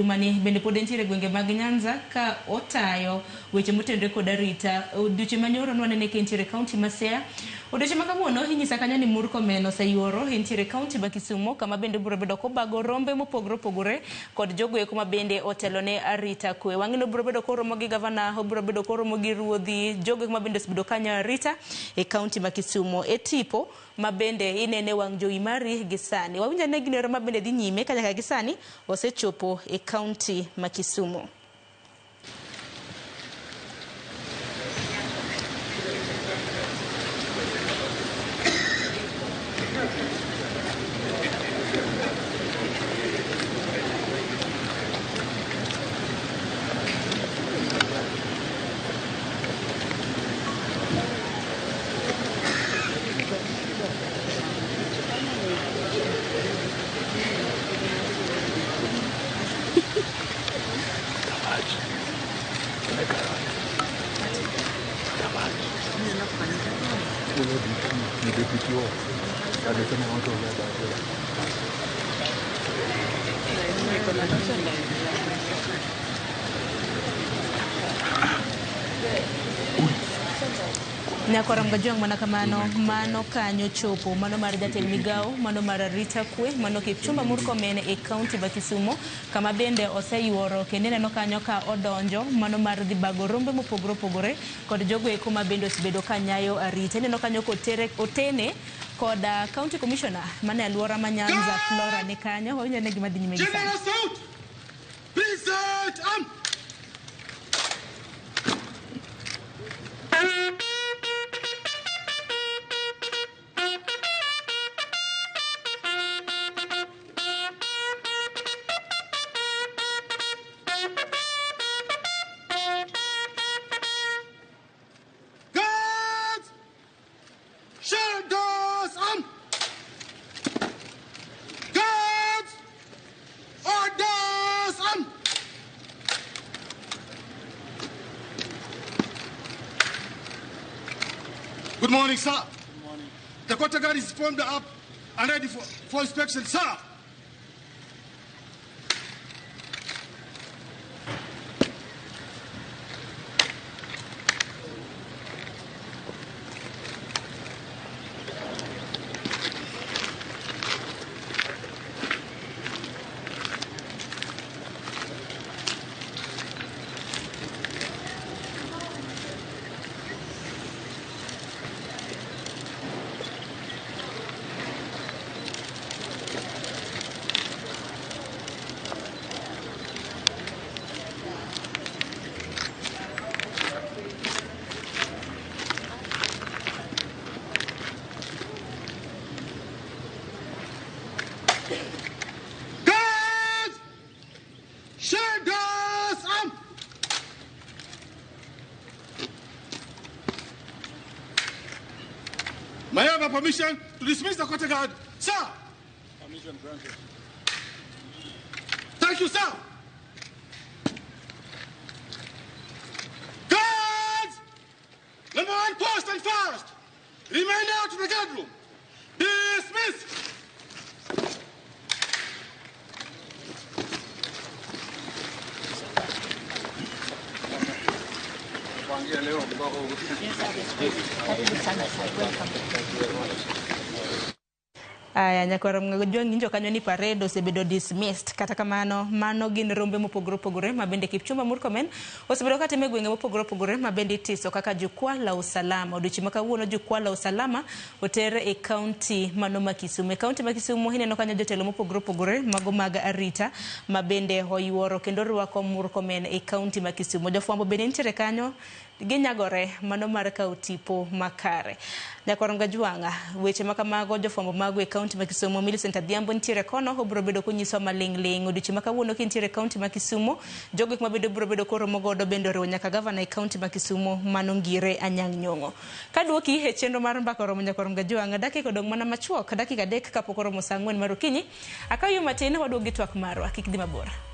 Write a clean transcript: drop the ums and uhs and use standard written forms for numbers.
Mani bende pod entiere gwenge mag Nyanza ka otayo weche motendore kod arita. Odiochieng' manyoro nwanene ka entiere kaunti ma Siaya. Odiochieng' ma kawuono inyisa kanyo ni Murkomen oseyuoro entiere kaunti ma Kisumo kama bende biro bedo kobago rombe mopogore opogore kod jogo eko ma bende otelone arita kwe. Wang'ino biro bedo koromo gi gavana, biro bedo koromo gi ruodhi, jogo ma bende osebedo kanyo arita e kaunti ma Kisumo. E tipo ma bende inene wang' jowi mari gi sani. Wawinjo ne ginero ma bende dhi nyime ka nyaka gi sani osechopo e kaunti ma Kisumo. Nyakoram gajuang mana kamano mano kanyo chopo mano mar jatend migao mano mar arita kwe mano Kipchumba Murkomen e kaunti ma Kisumo kama bende oseyuoro kendo neno kanyo ka odonjo mano mar dhi bago rombe mopogore opogore kod jogo eko ma bende osebedo kanyayo arita. Neno kanyo otene kod county commissioner mane alwora ma Nyanza Flora ne kanyo. Wawinjo ne gima dhi nyime gi sani. Good morning, sir. Good morning. The Kota Guard is formed up and ready for inspection, sir. May I have permission to dismiss the Kota Guard? Sir! Permission granted. Thank you, sir! Guards! Number 1, post and fast! Remain out to the guard room. Dismiss! Aya nyakoram gajuang njo kanyo ni parade osebedo dismissed. Kata kamano mano gin rombe mopogore opogore ma bende Kipchumba Murkomen osebedo katime gwenge mopogore opogore ma bende tiso kaka jukwaa la usalama. Odiochieng' ma kawuono jukwaa la usalama otere e kaunti mano ma Kisumo. E kaunti ma Kisumo ineno kanyo jotelo mopogore opogore mago mag arita ma bende oyuoro kendo rwako Murkomen e kaunti ma Kisumo. Jofwambo bende nitiere kanyo ginyagore mano mar kawo tipo makare. Nyakoram gajuanga weche makamago jofwambo mago e kaunti ma Kisumo. Millicent Adhiambo nitiere kono obiro bedo kunyiso maling' odiochieng' ma kawuono kintiere kaunti ma Kisumo. Jogo ma bende biro bedo koromo godo bende oriwo nyaka gavana e kaunti ma Kisumo mano Ngire Anyang' Nyong'o. Kaduoki e chenro mar mbaka romo nyakoram gajuanga dakika odong' mana machuok dakika 3 kapok oromo saa 4 mar okinyi. Akayo matin waduogi twak marwa kik dhi mabor.